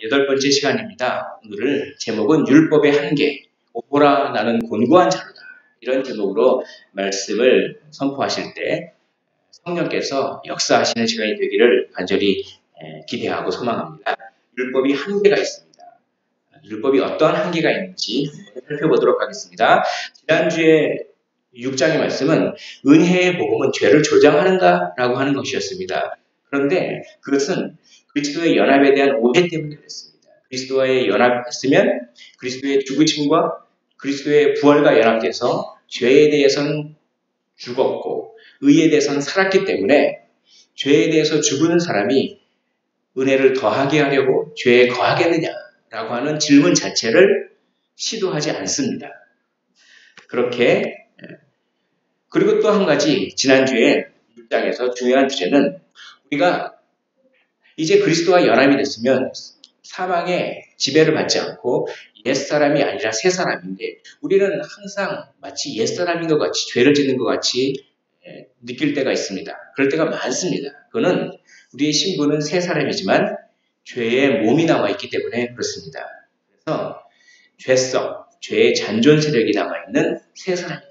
8번째 시간입니다. 오늘은 제목은 율법의 한계, 오호라 나는 곤고한 자로다. 이런 제목으로 말씀을 선포하실 때 성령께서 역사하시는 시간이 되기를 간절히 기대하고 소망합니다. 율법이 한계가 있습니다. 율법이 어떠한 한계가 있는지 살펴보도록 하겠습니다. 지난주에 6장의 말씀은 은혜의 복음은 죄를 조장하는가? 라고 하는 것이었습니다. 그런데 그것은 그리스도의 연합에 대한 오해 때문에 그랬습니다. 그리스도와의 연합했으면 그리스도의 죽으심과 그리스도의 부활과 연합돼서 죄에 대해서는 죽었고 의에 대해서는 살았기 때문에 죄에 대해서 죽은 사람이 은혜를 더하게 하려고 죄에 거하겠느냐라고 하는 질문 자체를 시도하지 않습니다. 그렇게 그리고 또 한 가지 지난주에 6장에서 중요한 주제는 우리가 이제 그리스도와 연합이 됐으면 사망의 지배를 받지 않고 옛사람이 아니라 새사람인데 우리는 항상 마치 옛사람인 것 같이 죄를 짓는 것 같이 느낄 때가 있습니다. 그럴 때가 많습니다. 그거는 우리의 신분은 새사람이지만 죄의 몸이 남아있기 때문에 그렇습니다. 그래서 죄성, 죄의 잔존 세력이 남아있는 새사람이다.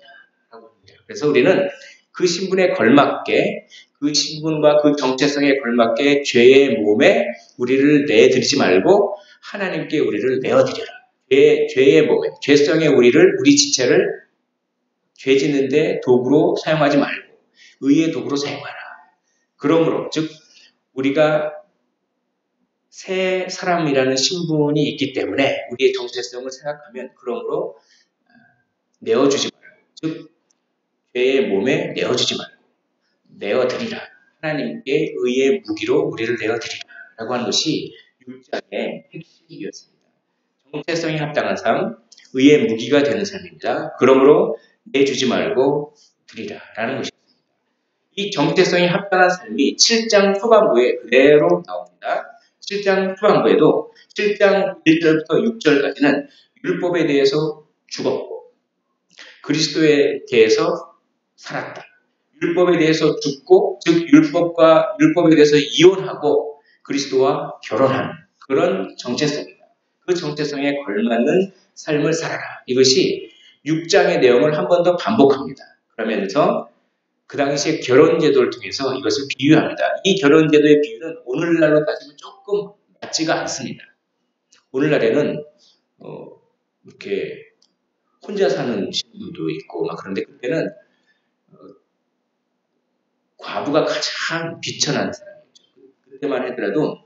그래서 우리는 그 신분에 걸맞게 그 신분과 그 정체성에 걸맞게 죄의 몸에 우리를 내드리지 말고 하나님께 우리를 내어드려라. 죄의 몸에, 죄성에 우리 지체를 죄 짓는데 도구로 사용하지 말고 의의 도구로 사용하라. 그러므로 즉 우리가 새 사람이라는 신분이 있기 때문에 우리의 정체성을 생각하면 그러므로 내어주지 말고 즉 죄의 몸에 내어주지 말고 내어드리라. 하나님께 의의 무기로 우리를 내어드리라. 라고 하는 것이 6장의 핵심이었습니다. 정체성이 합당한 삶, 의의 무기가 되는 삶입니다. 그러므로 내주지 말고 드리라. 라는 것입니다. 이 정체성이 합당한 삶이 7장 후반부에 그대로 나옵니다. 7장 후반부에도 7장 1절부터 6절까지는 율법에 대해서 죽었고 그리스도에 대해서 살았다. 율법에 대해서 죽고 즉 율법에 대해서 이혼하고 그리스도와 결혼한 그런 정체성이다. 그 정체성에 걸맞는 삶을 살아라. 이것이 6장의 내용을 한 번 더 반복합니다. 그러면서 그 당시에 결혼제도를 통해서 이것을 비유합니다. 이 결혼제도의 비유는 오늘날로 따지면 조금 맞지가 않습니다. 오늘날에는 이렇게 혼자 사는 신부도 있고 막 그런데 그때는 과부가 가장 비천한 사람이죠. 그때만 하더라도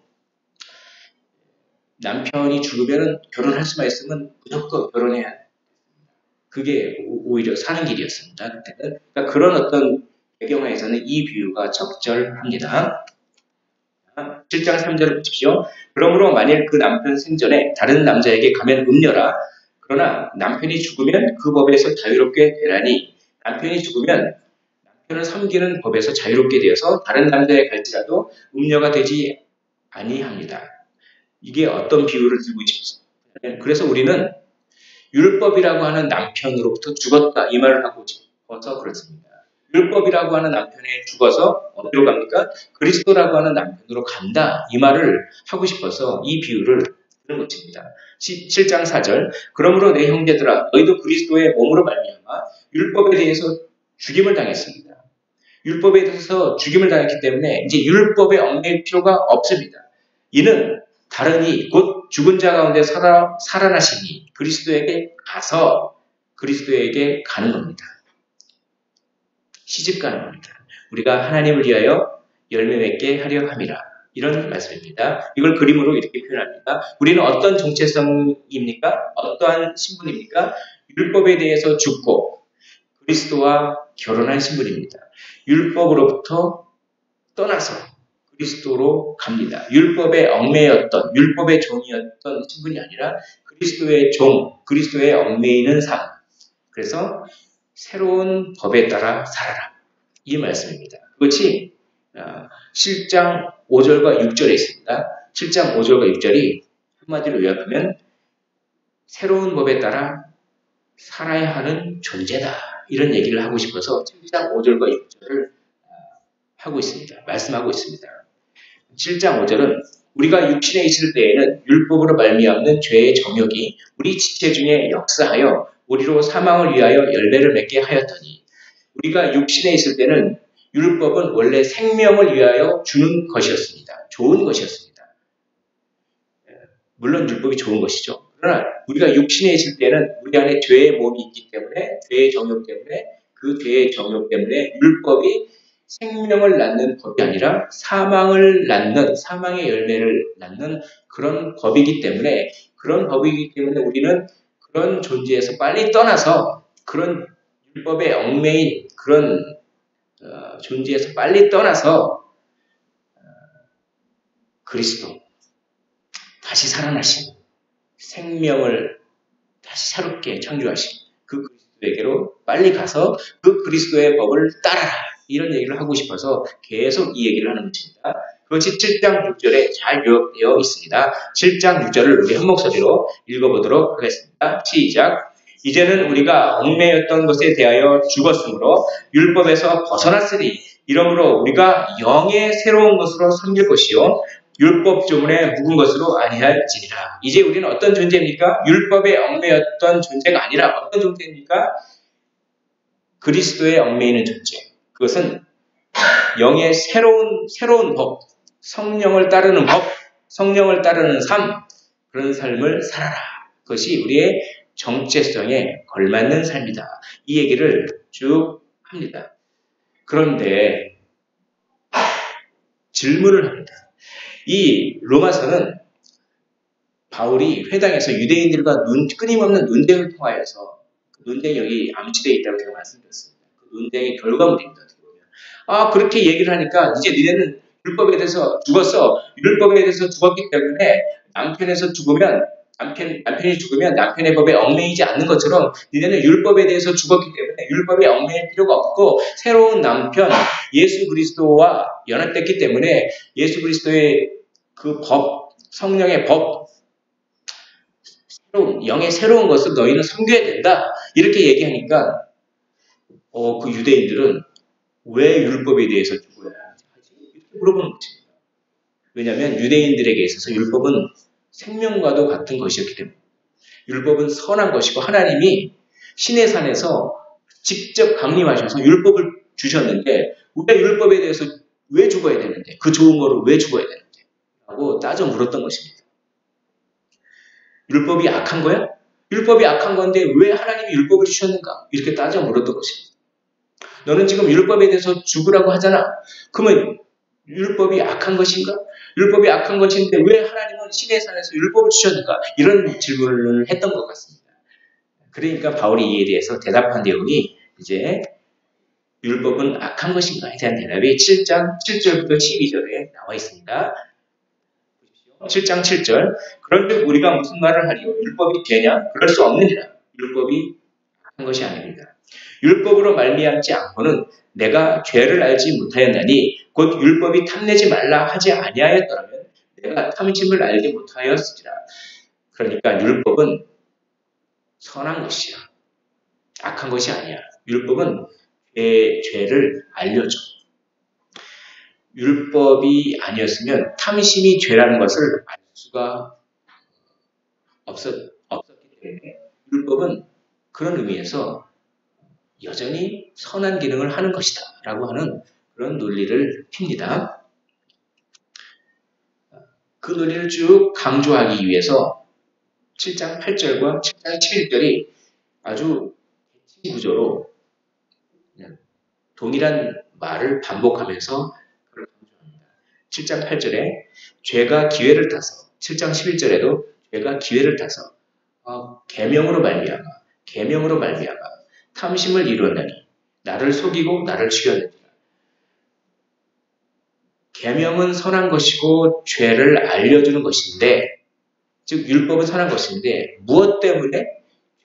남편이 죽으면 결혼할 수만 있으면 무조건 결혼해야 돼. 그게 오히려 사는 길이었습니다. 그때는. 그러니까 그런 어떤 배경하에서는 이 비유가 적절합니다. 7장 3절을 보십시오. 그러므로 만일 그 남편 생전에 다른 남자에게 가면 음녀라. 그러나 남편이 죽으면 그 법에서 자유롭게 되라니 남편이 죽으면 남편을 섬기는 법에서 자유롭게 되어서 다른 남자에 갈지라도 음녀가 되지 아니합니다. 이게 어떤 비유를 들고 있습니까? 그래서 우리는 율법이라고 하는 남편으로부터 죽었다 이 말을 하고 싶어서 그렇습니다. 율법이라고 하는 남편에 죽어서 어디로 갑니까? 그리스도라고 하는 남편으로 간다 이 말을 하고 싶어서 이 비유를 드는 것입니다. 7장 4절 그러므로 내 형제들아 너희도 그리스도의 몸으로 말미암아 율법에 대해서 죽임을 당했습니다. 율법에 대해서 죽임을 당했기 때문에 이제 율법에 얽매일 필요가 없습니다. 이는 다르니 곧 죽은 자 가운데 살아나시니 그리스도에게 가서 그리스도에게 가는 겁니다. 시집가는 겁니다. 우리가 하나님을 위하여 열매 맺게 하려 함이라. 이런 말씀입니다. 이걸 그림으로 이렇게 표현합니다. 우리는 어떤 정체성입니까? 어떠한 신분입니까? 율법에 대해서 죽고 그리스도와 결혼한 신분입니다. 율법으로부터 떠나서 그리스도로 갑니다. 율법에 얽매였던 율법의 종이었던 신분이 아니라 그리스도의 종, 그리스도에 얽매이는 삶. 그래서 새로운 법에 따라 살아라. 이 말씀입니다. 그것이 7장 5절과 6절에 있습니다. 7장 5절과 6절이 한마디로 요약하면 새로운 법에 따라 살아야 하는 존재다. 이런 얘기를 하고 싶어서 7장 5절과 6절을 하고 있습니다. 말씀하고 있습니다. 7장 5절은 우리가 육신에 있을 때에는 율법으로 말미암는 죄의 정욕이 우리 지체 중에 역사하여 우리로 사망을 위하여 열매를 맺게 하였더니 우리가 육신에 있을 때는 율법은 원래 생명을 위하여 주는 것이었습니다. 좋은 것이었습니다. 물론 율법이 좋은 것이죠. 그러나 우리가 육신에 있을 때는 우리 안에 죄의 몸이 있기 때문에 죄의 정욕 때문에 그 죄의 정욕 때문에 율법이 생명을 낳는 법이 아니라 사망을 낳는 사망의 열매를 낳는 그런 법이기 때문에 우리는 그런 존재에서 빨리 떠나서 그런 율법에 얽매인 그런 존재에서 빨리 떠나서 그리스도 다시 살아나신 생명을 다시 새롭게 창조하신 그 그리스도에게로 빨리 가서 그 그리스도의 법을 따라라 이런 얘기를 하고 싶어서 계속 이 얘기를 하는 것입니다. 그것이 7장 6절에 잘 요약되어 있습니다. 7장 6절을 우리 한 목소리로 읽어보도록 하겠습니다. 시작. 이제는 우리가 얽매였던 것에 대하여 죽었으므로 율법에서 벗어났으니 이러므로 우리가 영의 새로운 것으로 섬길 것이요 율법 조문에 묵은 것으로 아니할지니라. 이제 우리는 어떤 존재입니까? 율법에 얽매였던 존재가 아니라 어떤 존재입니까? 그리스도에 얽매이는 존재. 그것은 영의 새로운 법, 성령을 따르는 법, 성령을 따르는 삶, 그런 삶을 살아라. 그것이 우리의 정체성에 걸맞는 삶이다. 이 얘기를 쭉 합니다. 그런데 질문을 합니다. 이 로마서는 바울이 회당에서 유대인들과 끊임없는 논쟁을 통하여서 그 논쟁이 여기 암시되어 있다고 제가 말씀드렸습니다. 그 논쟁의 결과물입니다. 그렇게 얘기를 하니까 이제 니네는 율법에 대해서 죽었어. 율법에 대해서 죽었기 때문에 남편이 죽으면 남편의 법에 얽매이지 않는 것처럼 니네는 율법에 대해서 죽었기 때문에 율법에 얽매일 필요가 없고 새로운 남편 예수 그리스도와 연합됐기 때문에 예수 그리스도의 그 법, 성령의 법, 영의 새로운 것을 너희는 섬겨야 된다. 이렇게 얘기하니까 그 유대인들은 왜 율법에 대해서 죽어야 하지? 이렇게 물어보는 것입니다. 왜냐하면 유대인들에게 있어서 율법은 생명과도 같은 것이었기 때문에 율법은 선한 것이고 하나님이 신의 산에서 직접 강림하셔서 율법을 주셨는데 왜 율법에 대해서 왜 죽어야 되는데 그 좋은 거를 왜 죽어야 되는데 라고 따져 물었던 것입니다. 율법이 악한 거야? 율법이 악한 건데 왜 하나님이 율법을 주셨는가? 이렇게 따져 물었던 것입니다. 너는 지금 율법에 대해서 죽으라고 하잖아. 그러면 율법이 악한 것인가? 율법이 악한 것인데 왜 하나님은 신의 산에서 율법을 주셨는가? 이런 질문을 했던 것 같습니다. 그러니까 바울이 이에 대해서 대답한 내용이 이제 율법은 악한 것인가에 대한 대답이 7장 7절부터 12절에 나와 있습니다. 7장 7절 그런즉 우리가 무슨 말을 하리요? 율법이 되냐? 그럴 수 없느니라. 율법이 악한 것이 아닙니다. 율법으로 말미암지 않고는 내가 죄를 알지 못하였나니 곧 율법이 탐내지 말라 하지 아니하였더라면 내가 탐심을 알지 못하였으리라. 그러니까 율법은 선한 것이야. 악한 것이 아니야. 율법은 죄를 알려줘. 율법이 아니었으면 탐심이 죄라는 것을 알 수가 없었기 때문에 율법은 그런 의미에서 여전히 선한 기능을 하는 것이다 라고 하는 그런 논리를 핍니다. 그 논리를 쭉 강조하기 위해서 7장 8절과 7장 11절이 아주 대칭 구조로 동일한 말을 반복하면서 그걸 강조합니다. 7장 8절에 죄가 기회를 타서 7장 11절에도 죄가 기회를 타서 계명으로 말미암아 탐심을 이루었나니 나를 속이고 나를 죽였느니라. 계명은 선한 것이고 죄를 알려주는 것인데 즉 율법은 선한 것인데 무엇 때문에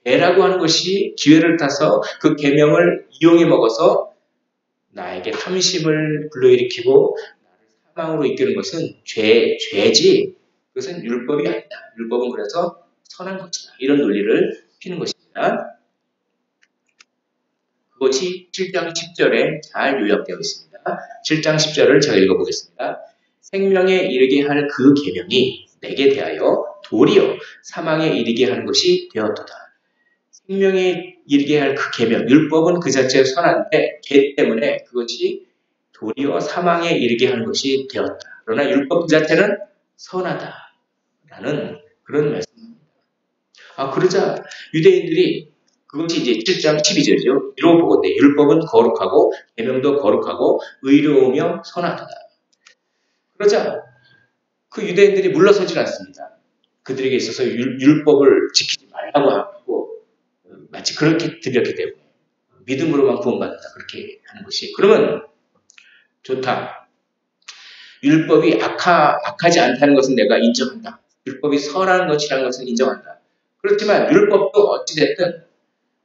죄라고 하는 것이 기회를 타서 그 계명을 이용해 먹어서 나에게 탐심을 불러일으키고 나를 사망으로 이끄는 것은 죄지 그것은 율법이 아니다. 율법은 그래서 선한 것이다. 이런 논리를 피는 것입니다. 그것이 7장 10절에 잘 요약되어 있습니다. 7장 10절을 제가 읽어보겠습니다. 생명에 이르게 할 그 계명이 내게 대하여 도리어 사망에 이르게 하는 것이 되었도다. 생명에 이르게 할 그 계명, 율법은 그 자체에 선한데 죄 때문에 그것이 도리어 사망에 이르게 하는 것이 되었다. 그러나 율법 그 자체는 선하다라는 그런 말씀입니다. 그러자 유대인들이 그것이 이제 7장 12절이죠. 이로 보건대 율법은 거룩하고 계명도 거룩하고 의로우며 선하도다. 그러자 그 유대인들이 물러서질 않습니다. 그들에게 있어서 율법을 지키지 말라고 하고 마치 그렇게 들렸기 때문에 믿음으로만 구원받는다 그렇게 하는 것이 그러면 좋다. 율법이 악하지 않다는 것은 내가 인정한다. 율법이 선한 것이라는 것은 인정한다. 그렇지만 율법도 어찌됐든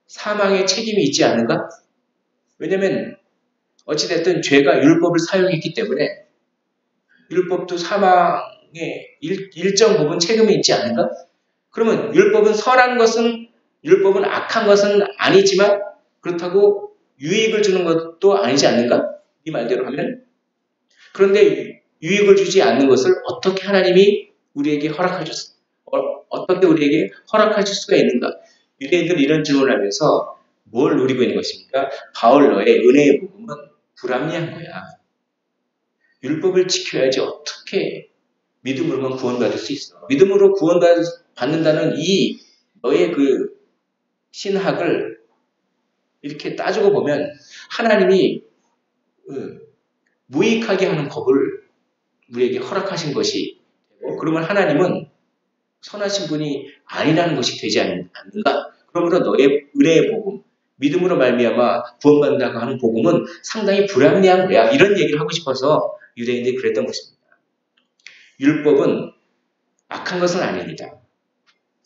사망의 책임이 있지 않은가? 왜냐하면 어찌됐든 죄가 율법을 사용했기 때문에 율법도 사망의 일정 부분 책임이 있지 않은가? 그러면 율법은 선한 것은 율법은 악한 것은 아니지만 그렇다고 유익을 주는 것도 아니지 않는가? 이 말대로 하면 그런데 유익을 주지 않는 것을 어떻게 하나님이 우리에게 허락하셨어? 어떻게 우리에게 허락하실 수가 있는가? 유대인들이 이런 질문을 하면서 뭘 누리고 있는 것입니까? 바울 너의 은혜의 복음은 불합리한 거야. 율법을 지켜야지 어떻게 믿음으로만 구원받을 수 있어. 믿음으로 구원받는다는 이 너의 그 신학을 이렇게 따지고 보면 하나님이 무익하게 하는 법을 우리에게 허락하신 것이 되고 그러면 하나님은 선하신 분이 아니라는 것이 되지 않는가? 그러므로 너의 은혜의 복음, 믿음으로 말미암아 구원받는다고 하는 복음은 상당히 불합리한 거야. 이런 얘기를 하고 싶어서 유대인들이 그랬던 것입니다. 율법은 악한 것은 아닙니다.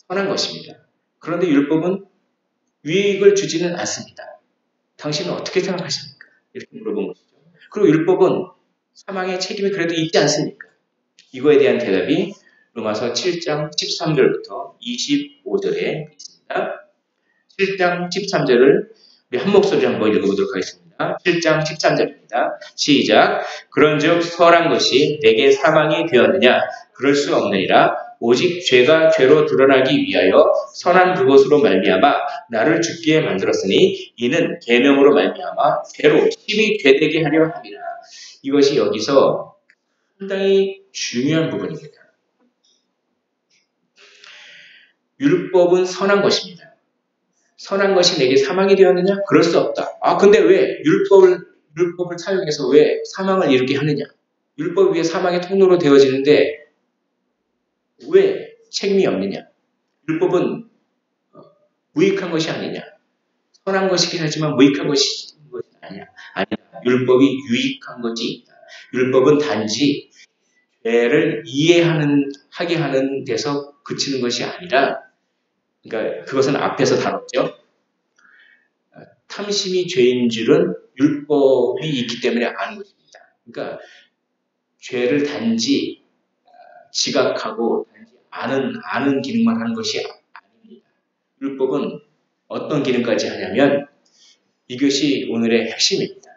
선한 것입니다. 그런데 율법은 유익을 주지는 않습니다. 당신은 어떻게 생각하십니까? 이렇게 물어본 것이죠. 그리고 율법은 사망의 책임이 그래도 있지 않습니까? 이거에 대한 대답이 로마서 7장 13절부터 25절에 있습니다. 7장 13절을 우리 한 목소리로 한번 읽어보도록 하겠습니다. 7장 13절입니다. 시작. 그런즉 선한 것이 내게 사망이 되었느냐? 그럴 수 없느니라. 오직 죄가 죄로 드러나기 위하여 선한 그것으로 말미암아 나를 죽게 만들었으니 이는 계명으로 말미암아 죄로 심히 죄되게 하려 함이라. 이것이 여기서 상당히 중요한 부분입니다. 율법은 선한 것입니다. 선한 것이 내게 사망이 되었느냐? 그럴 수 없다. 근데 왜 율법을 사용해서 왜 사망을 이루게 하느냐? 율법이 왜 사망의 통로로 되어지는데 왜 책임이 없느냐? 율법은 무익한 것이 아니냐? 선한 것이긴 하지만 무익한 것이 아니야. 아니다. 율법이 유익한 것이 있다. 율법은 단지 죄를 하게 하는 데서 그치는 것이 아니라 그러니까 그것은 앞에서 다뤘죠. 탐심이 죄인 줄은 율법이 있기 때문에 아는 것입니다. 그러니까 죄를 단지 지각하고 단지 아는 기능만 하는 것이 아닙니다. 율법은 어떤 기능까지 하냐면 이것이 오늘의 핵심입니다.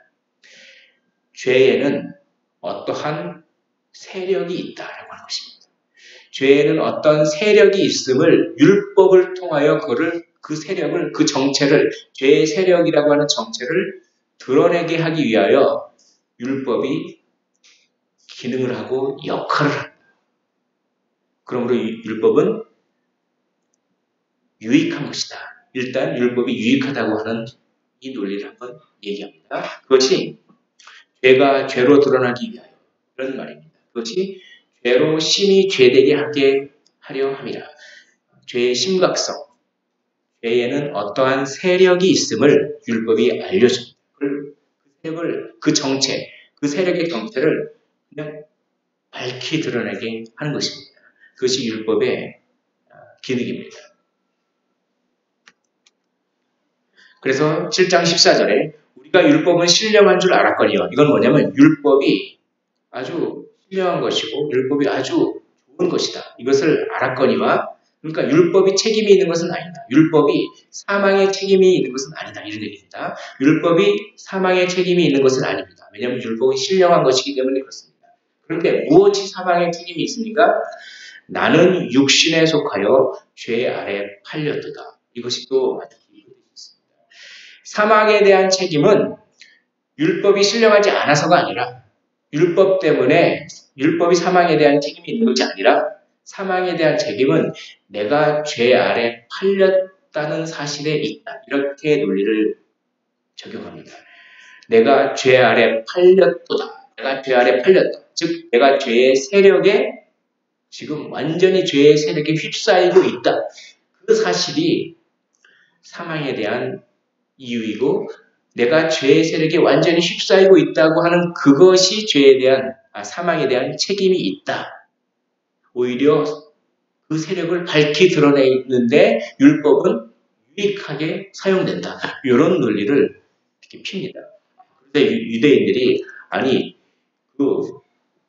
죄에는 어떠한 세력이 있다라고 하는 것입니다. 죄에는 어떤 세력이 있음을 율법을 통하여 그 세력을, 그 정체를, 죄의 세력이라고 하는 정체를 드러내게 하기 위하여 율법이 기능을 하고 역할을 합니다. 그러므로 율법은 유익한 것이다. 일단 율법이 유익하다고 하는 이 논리를 한번 얘기합니다. 그것이 죄가 죄로 드러나기 위하여 그런 말입니다. 그것이 죄로 심히 죄되게 하려 함이라. 죄의 심각성, 죄에는 어떠한 세력이 있음을 율법이 알려줍니다. 그 세력을, 그 정체, 그 세력의 정체를 그냥 밝히 드러내게 하는 것입니다. 그것이 율법의 기능입니다. 그래서 7장 14절에 우리가 율법은 신령한 줄 알았거니와 이건 뭐냐면 율법이 아주 신령한 것이고 율법이 아주 좋은 것이다. 이것을 알았거니와 그러니까 율법이 책임이 있는 것은 아니다. 율법이 사망의 책임이 있는 것은 아니다. 이런 얘기입니다. 율법이 사망의 책임이 있는 것은 아닙니다. 왜냐하면 율법은 신령한 것이기 때문에 그렇습니다. 그런데 무엇이 사망의 책임이 있습니까? 나는 육신에 속하여 죄 아래 팔렸도다. 이것이 또 아주 깊은 뜻이 있습니다. 사망에 대한 책임은 율법이 신령하지 않아서가 아니라 율법 때문에 율법이 사망에 대한 책임이 있는 것이 아니라 사망에 대한 책임은 내가 죄 아래 팔렸다는 사실에 있다. 이렇게 논리를 적용합니다. 내가 죄 아래 팔렸도다. 내가 죄 아래 팔렸다. 즉 내가 죄의 세력에 지금 완전히 죄의 세력에 휩싸이고 있다. 그 사실이 사망에 대한 이유이고 내가 죄의 세력에 완전히 휩싸이고 있다고 하는 그것이 죄에 대한 사망에 대한 책임이 있다. 오히려 그 세력을 밝히 드러내는데 율법은 유익하게 사용된다. 이런 논리를 이렇게 핍니다. 그런데 유대인들이 아니 그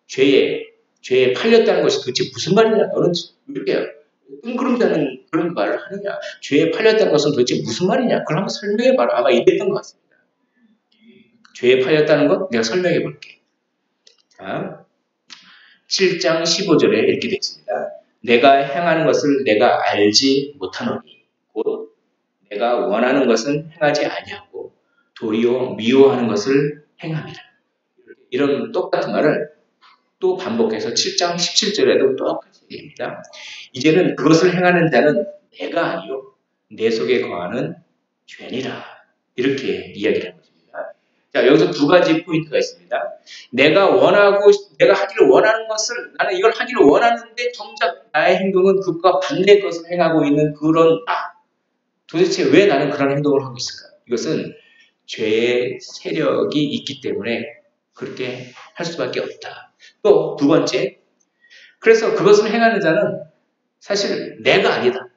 죄에 팔렸다는 것이 도대체 무슨 말이냐? 너는 이렇게 뜬구름 그런 말을 하느냐? 죄에 팔렸다는 것은 도대체 무슨 말이냐? 그걸 한번 설명해봐라. 아마 이랬던 것 같습니다. 죄에 팔렸다는 것 내가 설명해 볼게. 자, 7장 15절에 이렇게 되어 있습니다. 내가 행하는 것을 내가 알지 못하노니 곧 내가 원하는 것은 행하지 아니하고 도리어 미워하는 것을 행함이라. 이런 똑같은 말을 또 반복해서 7장 17절에도 똑같이 얘기합니다. 이제는 그것을 행하는 자는 내가 아니요 내 속에 거하는 죄니라. 이렇게 이야기를 합니다. 자, 여기서 두 가지 포인트가 있습니다. 내가 하기를 원하는 것을, 나는 이걸 하기를 원하는데 정작 나의 행동은 그것과 반대의 것을 행하고 있는 그런 나. 도대체 왜 나는 그런 행동을 하고 있을까? 이것은 죄의 세력이 있기 때문에 그렇게 할 수밖에 없다. 또 두 번째, 그래서 그것을 행하는 자는 사실 내가 아니다.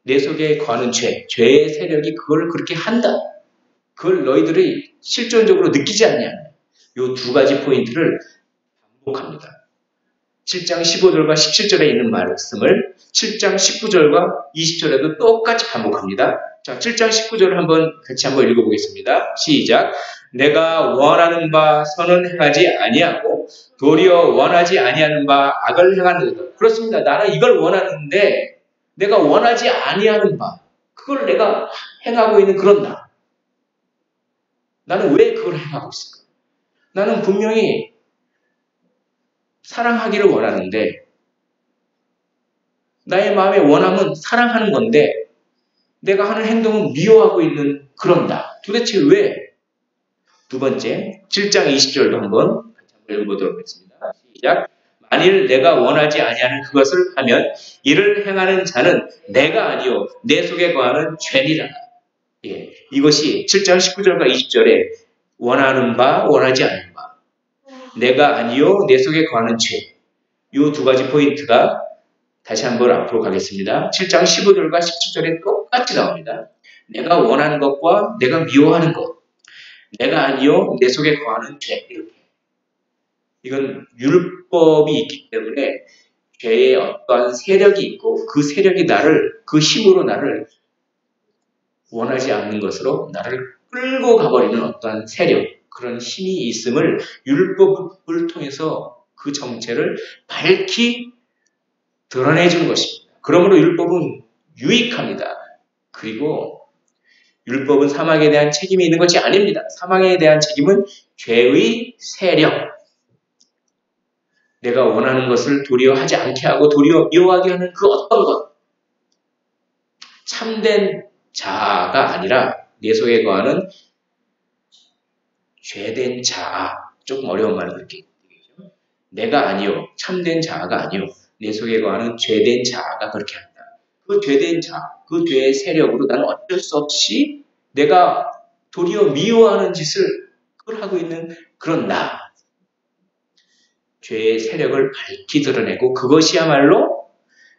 내 속에 거하는 죄의 세력이 그걸 그렇게 한다. 그걸 너희들이 실존적으로 느끼지 않냐. 이 두 가지 포인트를 반복합니다. 7장 15절과 17절에 있는 말씀을 7장 19절과 20절에도 똑같이 반복합니다. 자, 7장 19절을 같이 한번 읽어보겠습니다. 시작. 내가 원하는 바 선은 행하지 아니하고 도리어 원하지 아니하는 바 악을 행하는 것. 그렇습니다. 나는 이걸 원하는데 내가 원하지 아니하는 바 그걸 내가 행하고 있는 그런 나. 나는 왜 그걸 행하고 있을까? 나는 분명히 사랑하기를 원하는데 나의 마음의 원함은 사랑하는 건데 내가 하는 행동은 미워하고 있는 그런 나. 도대체 왜? 두 번째, 7장 20절도 한번 읽어보도록 하겠습니다. 시작. 만일 내가 원하지 아니하는 그것을 하면 이를 행하는 자는 내가 아니요 내 속에 거하는 죄니라. 예, 이것이 7장 19절과 20절에 원하는 바 원하지 않는 바 내가 아니요 내 속에 거하는 죄. 이 두 가지 포인트가 다시 한번 앞으로 가겠습니다. 7장 15절과 17절에 똑같이 나옵니다. 내가 원하는 것과 내가 미워하는 것. 내가 아니요 내 속에 거하는 죄. 이렇게. 이건 율법이 있기 때문에 죄의 어떠한 세력이 있고 그 세력이 그 힘으로 나를 원하지 않는 것으로 나를 끌고 가버리는 어떠한 세력, 그런 힘이 있음을 율법을 통해서 그 정체를 밝히 드러내주는 것입니다. 그러므로 율법은 유익합니다. 그리고 율법은 사망에 대한 책임이 있는 것이 아닙니다. 사망에 대한 책임은 죄의 세력. 내가 원하는 것을 도리어 하지 않게 하고 도리어 미워하게 하는 그 어떤 것. 참된 자아가 아니라 내 속에 거하는 죄된 자아. 조금 어려운 말은 그렇게 되겠죠. 내가 아니요. 참된 자아가 아니요. 내 속에 거하는 죄된 자아가 그렇게 한다. 그 죄된 자아, 그 죄의 세력으로 나는 어쩔 수 없이 내가 도리어 미워하는 짓을 그걸 하고 있는 그런 나. 죄의 세력을 밝히 드러내고 그것이야말로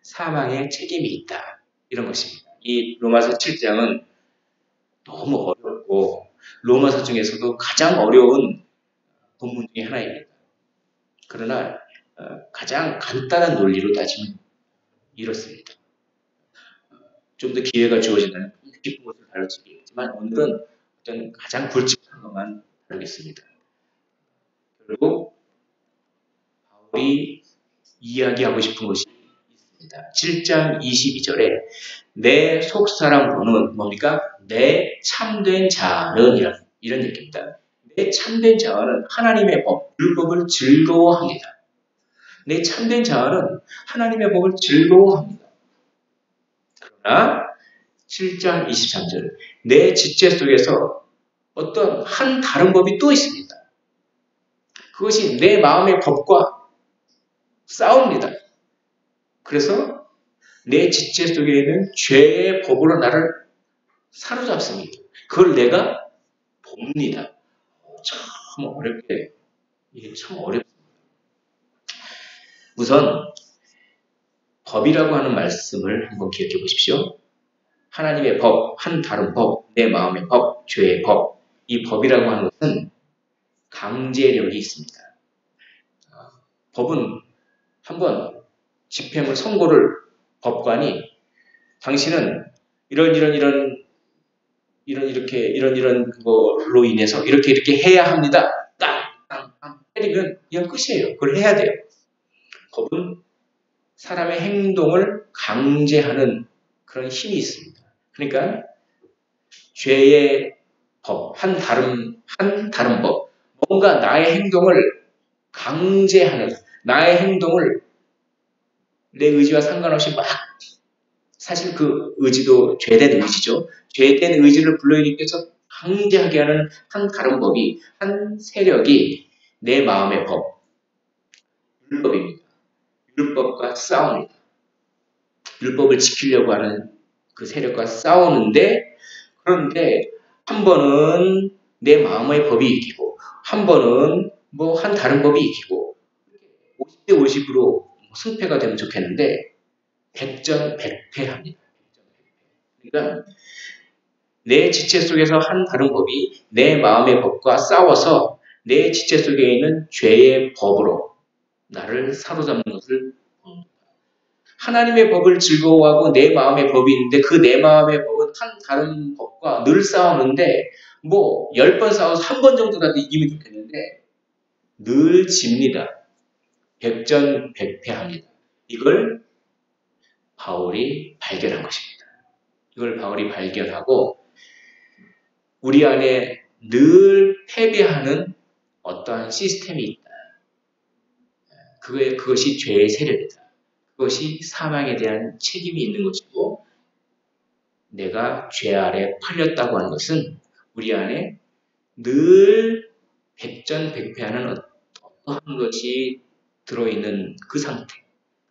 사망의 책임이 있다. 이런 것입니다. 이 로마서 7장은 너무 어렵고 로마서 중에서도 가장 어려운 본문 중에 하나입니다. 그러나 가장 간단한 논리로 따지면 이렇습니다. 좀 더 기회가 주어진다면 깊은 것을 다룰 수 있겠지만 오늘은 어떤 가장 굵직한 것만 다루겠습니다. 결국 바울이 이야기하고 싶은 것이 있습니다. 7장 22절에 내 속사람으로는 뭡니까? 내 참된 자는 이런 얘기입니다. 내 참된 자는 하나님의 법, 율법을 즐거워합니다. 내 참된 자는 하나님의 법을 즐거워합니다. 그러나 7장 23절 내 지체 속에서 어떤 한 다른 법이 또 있습니다. 그것이 내 마음의 법과 싸웁니다. 그래서 내 지체 속에 있는 죄의 법으로 나를 사로잡습니다. 그걸 내가 봅니다. 참 어렵게, 이게 참 어렵습니다. 우선 법이라고 하는 말씀을 한번 기억해 보십시오. 하나님의 법, 한 다른 법, 내 마음의 법, 죄의 법. 이 법이라고 하는 것은 강제력이 있습니다. 법은 한번 집행을 선고를 법관이 당신은 이런 걸로 인해서 이렇게 해야 합니다. 땅 때리면 그냥 끝이에요. 그걸 해야 돼요. 법은 사람의 행동을 강제하는 그런 힘이 있습니다. 그러니까 죄의 법, 한 다른 법, 뭔가 나의 행동을 강제하는, 나의 행동을 내 의지와 상관없이 막, 사실 그 의지도 죄된 의지죠. 죄된 의지를 불러일으켜서 강제하게 하는 한 다른 법이, 한 세력이 내 마음의 법, 율법입니다. 율법과 싸웁니다. 율법을 지키려고 하는 그 세력과 싸우는데, 그런데 한 번은 내 마음의 법이 이기고, 한 번은 한 다른 법이 이기고, 50대 50으로 승패가 되면 좋겠는데, 백전백패합니다. 그러니까 내 지체 속에서 한 다른 법이 내 마음의 법과 싸워서 내 지체 속에 있는 죄의 법으로 나를 사로잡는 것을 봅니다. 하나님의 법을 즐거워하고 내 마음의 법이 있는데 그 내 마음의 법은 한 다른 법과 늘 싸우는데 10번 싸워서 한 번 정도라도 이기면 좋겠는데 늘 집니다. 백전백패합니다. 이걸 바울이 발견한 것입니다. 이걸 바울이 발견하고 우리 안에 늘 패배하는 어떠한 시스템이 있다. 그것이 죄의 세력이다. 그것이 사망에 대한 책임이 있는 것이고 내가 죄 아래 팔렸다고 하는 것은 우리 안에 늘 백전백패하는 어떠한 것이 들어있는 그 상태.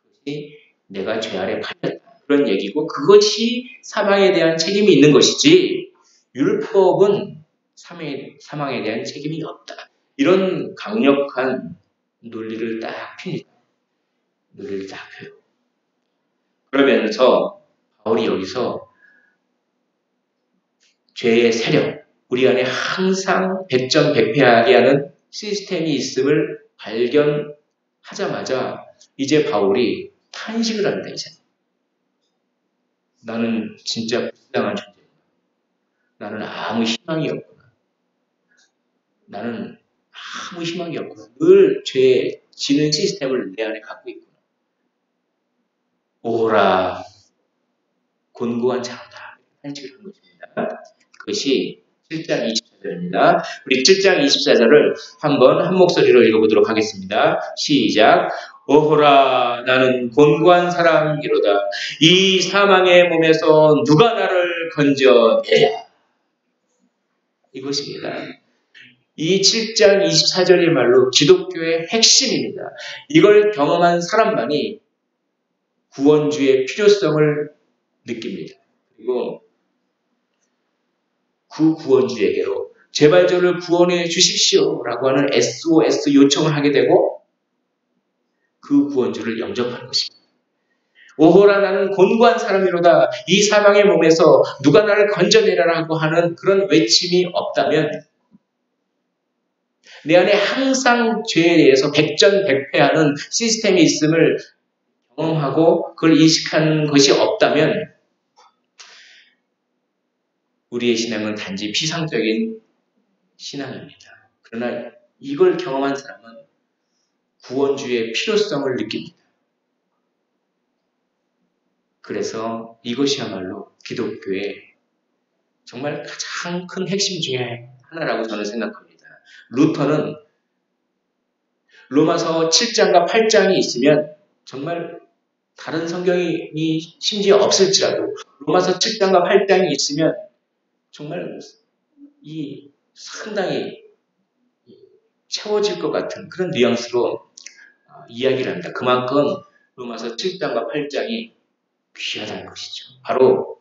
그것이 내가 죄 아래 팔렸다. 그런 얘기고 그것이 사망에 대한 책임이 있는 것이지 율법은 사망에 대한 책임이 없다. 이런 강력한 논리를 딱 핍니다. 논리를 딱 펴요. 그러면서 바울이 여기서 죄의 세력, 우리 안에 항상 백전백패하게 하는 시스템이 있음을 발견하자마자 이제 바울이 탄식을 합니다. 이제 나는 진짜 불쌍한 존재구나. 나는 아무 희망이 없구나. 나는 아무 희망이 없구나. 늘 죄에 지는 시스템을 내 안에 갖고 있구나. 오라 곤고한 자로다. 탄식을 한 것입니다. 그것이 7장 24절입니다. 우리 7장 24절을 한번 한 목소리로 읽어보도록 하겠습니다. 시작. 오호라 나는 곤고한 사람이로다. 이 사망의 몸에서 누가 나를 건져내야. 이것입니다. 이 7장 24절의 말로 기독교의 핵심입니다. 이걸 경험한 사람만이 구원주의 필요성을 느낍니다. 그리고 그 구원주에게로 제발 저를 구원해 주십시오 라고 하는 SOS 요청을 하게 되고 그 구원주를 영접하는 것입니다. 오호라 나는 곤고한 사람이로다. 이 사망의 몸에서 누가 나를 건져내라라고 하는 그런 외침이 없다면 내 안에 항상 죄에 대해서 백전백패하는 시스템이 있음을 경험하고 그걸 인식하는 것이 없다면 우리의 신앙은 단지 피상적인 신앙입니다. 그러나 이걸 경험한 사람은 구원주의 필요성을 느낍니다. 그래서 이것이야말로 기독교의 정말 가장 큰 핵심 중에 하나라고 저는 생각합니다. 루터는 로마서 7장과 8장이 있으면 정말 다른 성경이 심지어 없을지라도 로마서 7장과 8장이 있으면 정말 상당히 채워질 것 같은 그런 뉘앙스로 이야기를 합니다. 그만큼 로마서 7장과 8장이 귀하다는 것이죠. 바로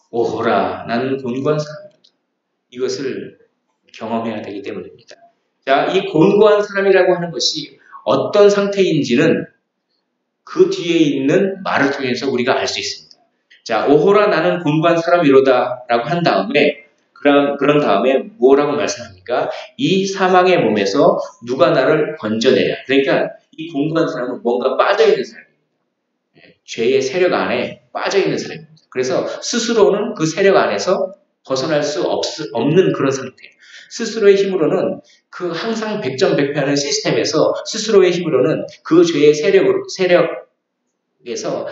오호라 나는 곤고한 사람이다. 이것을 경험해야 되기 때문입니다. 자, 이 곤고한 사람이라고 하는 것이 어떤 상태인지는 그 뒤에 있는 말을 통해서 우리가 알 수 있습니다. 자, 오호라 나는 곤고한 사람이로다 라고 한 다음에 그런 다음에 뭐라고 말씀합니까? 이 사망의 몸에서 누가 나를 건져내랴. 그러니까 이 곤고한 사람은 뭔가 빠져있는 사람입니다. 죄의 세력 안에 빠져있는 사람입니다. 그래서 스스로는 그 세력 안에서 벗어날 수 없는 그런 상태. 스스로의 힘으로는 그 항상 백전백패하는 시스템에서 스스로의 힘으로는 그 죄의 세력에서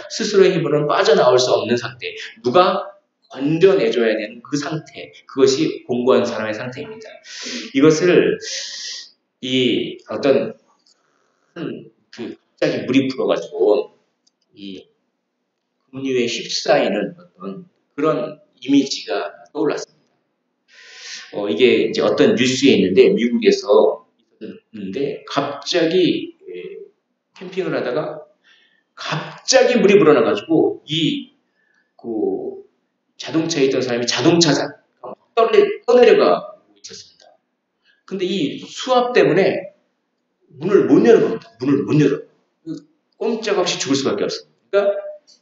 스스로의 힘으로는 빠져나올 수 없는 상태. 누가 건져내줘야 되는 그 상태. 그것이 곤고한 사람의 상태입니다. 이것을 갑자기 물이 불어가지고 이 급류에 휩싸이는 어떤 그런 이미지가 떠올랐습니다. 이게 이제 어떤 뉴스에 있는데 미국에서 있는데 갑자기 캠핑을 하다가 갑자기 물이 불어나가지고 자동차에 있던 사람이 자동차가 떠내려가고 있었습니다. 근데 이 수압 때문에 문을 못 여는 겁니다. 문을 못 열어요. 꼼짝없이 죽을 수밖에 없습니다. 그러니까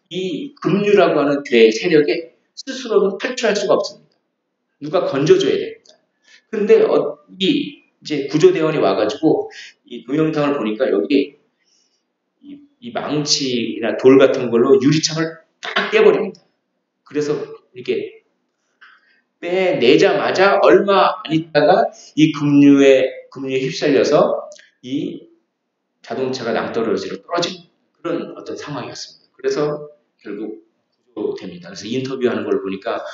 이 급류라고 하는 죄의 세력에 스스로는 탈출할 수가 없습니다. 누가 건져줘야 됩니다. 근데 이제 구조대원이 와가지고 이 동영상을 보니까 여기 이 망치나 돌 같은 걸로 유리창을 딱 깨버립니다. 그래서 이렇게 빼내자마자 얼마 안 있다가 이 급류에 휩쓸려서 이 자동차가 낭떠러지로 떨어지는 그런 어떤 상황이었습니다. 그래서 결국 구조됩니다. 그래서 인터뷰하는 걸 보니까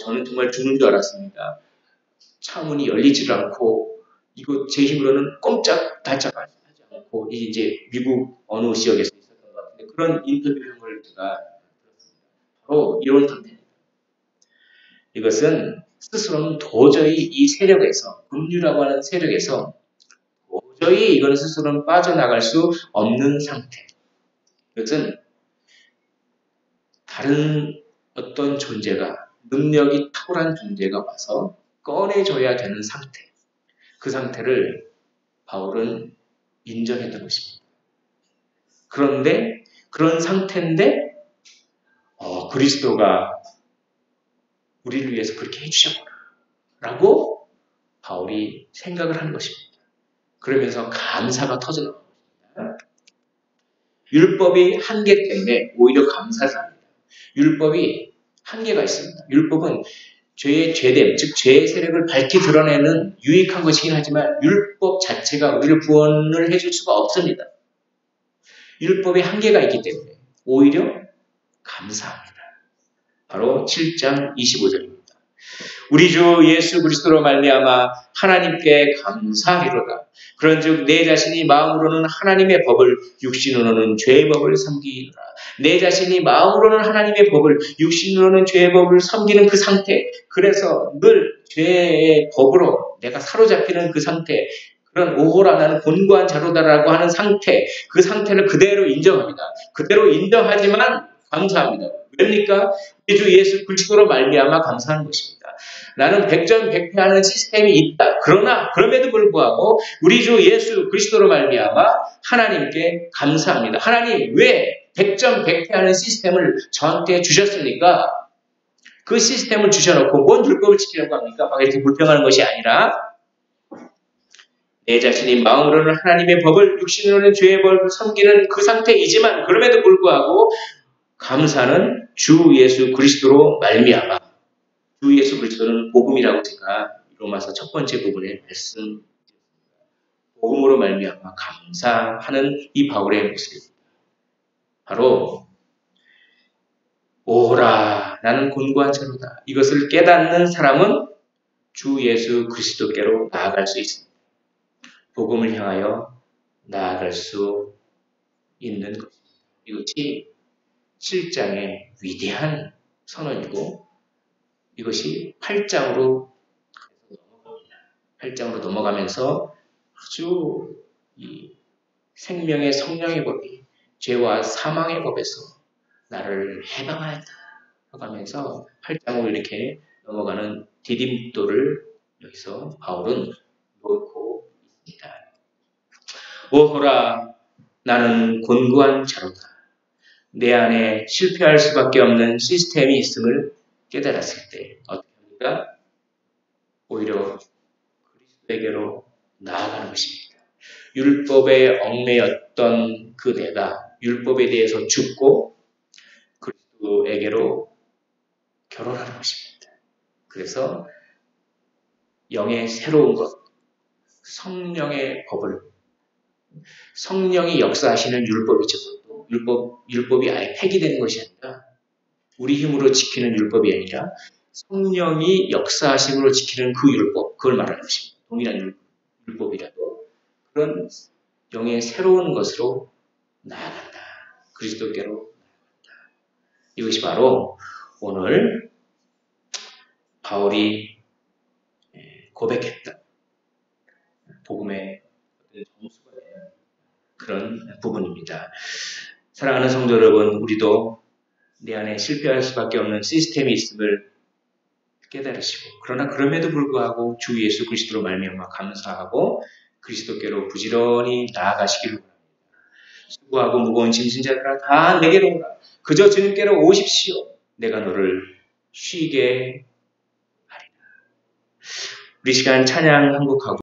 저는 정말 죽는 줄 알았습니다. 차문이 열리지를 않고 이거 제 힘으로는 꼼짝달짝 하지 않고 이제 미국 어느 지역에서 있었던 것 같은데 그런 인터뷰를 제가 들었습니다. 바로 이런 상태입니다. 이것은 스스로는 도저히 이 세력에서 급류라고 하는 세력에서 도저히 이거는 스스로는 빠져나갈 수 없는 상태. 이것은 다른 어떤 존재가 능력이 탁월한 존재가 와서 꺼내줘야 되는 상태. 그 상태를 바울은 인정했던 것입니다. 그런데 그런 상태인데 그리스도가 우리를 위해서 그렇게 해주셨구나 라고 바울이 생각을 하는 것입니다. 그러면서 감사가 터져나옵니다. 율법이 한계 때문에 오히려 감사를 합니다. 율법이 한계가 있습니다. 율법은 죄의 죄됨, 즉 죄의 세력을 밝히 드러내는 유익한 것이긴 하지만 율법 자체가 우리를 구원을 해줄 수가 없습니다. 율법에 한계가 있기 때문에 오히려 감사합니다. 바로 7장 25절입니다. 우리 주 예수 그리스도로 말미암아 하나님께 감사하리로다. 그런즉 내 자신이 마음으로는 하나님의 법을 육신으로는 죄의 법을 섬기노라. 내 자신이 마음으로는 하나님의 법을 육신으로는 죄의 법을 섬기는 그 상태. 그래서 늘 죄의 법으로 내가 사로잡히는 그 상태. 그런 오호라 나는 곤고한 자로다라고 하는 상태. 그 상태를 그대로 인정합니다. 그대로 인정하지만 감사합니다. 왜입니까? 우리 주 예수 그리스도로 말미암아 감사하는 것입니다. 나는 백전백패하는 시스템이 있다. 그럼에도 불구하고 우리 주 예수 그리스도로 말미암아 하나님께 감사합니다. 하나님 왜 백전백패하는 시스템을 저한테 주셨습니까? 그 시스템을 주셔놓고 뭔 율법을 지키려고 합니까? 막 이렇게 불평하는 것이 아니라 내 자신이 마음으로는 하나님의 법을 육신으로는 죄의 법을 섬기는 그 상태이지만 그럼에도 불구하고 감사는 주 예수 그리스도로 말미암아. 주 예수 그리스도는 복음이라고 제가 로마서 첫 번째 부분에 말씀드렸습니다. 복음으로 말미암아 감사하는 이 바울의 모습입니다. 바로 오라 나는 곤고한 자로다. 이것을 깨닫는 사람은 주 예수 그리스도께로 나아갈 수 있습니다. 복음을 향하여 나아갈 수 있는 것입니다. 이것이 7장의 위대한 선언이고 이것이 8장으로 넘어갑니다. 8장으로 넘어가면서 아주 이 생명의 성령의 법이 죄와 사망의 법에서 나를 해방하였다 하면서 8장으로 이렇게 넘어가는 디딤돌을 여기서 바울은 놓고 있습니다. 오호라 나는 곤고한 자로다. 내 안에 실패할 수밖에 없는 시스템이 있음을 깨달았을 때 어떻게 합니까? 오히려 그리스도에게로 나아가는 것입니다. 율법에 얽매였던 그 내가 율법에 대해서 죽고 그리스도에게로 결혼하는 것입니다. 그래서 영의 새로운 것, 성령의 법을 성령이 역사하시는 율법이죠. 율법이 아예 폐기되는 것이 아니라 우리 힘으로 지키는 율법이 아니라 성령이 역사하심으로 지키는 그 율법, 그걸 말하는 것입니다. 동일한 율법이라도 그런 영의 새로운 것으로 나아간다. 그리스도께로 나아간다. 이것이 바로 오늘 바울이 고백했던 복음의 정수가 되는 그런 부분입니다. 사랑하는 성도 여러분, 우리도 내 안에 실패할 수밖에 없는 시스템이 있음을 깨달으시고 그러나 그럼에도 불구하고 주 예수 그리스도로 말미암아 감사하고 그리스도께로 부지런히 나아가시기를 바랍니다. 수고하고 무거운 짐진 자들아 다 내게로 오라. 그저 주님께로 오십시오. 내가 너를 쉬게 하리라. 우리 시간 찬양 한 곡 하고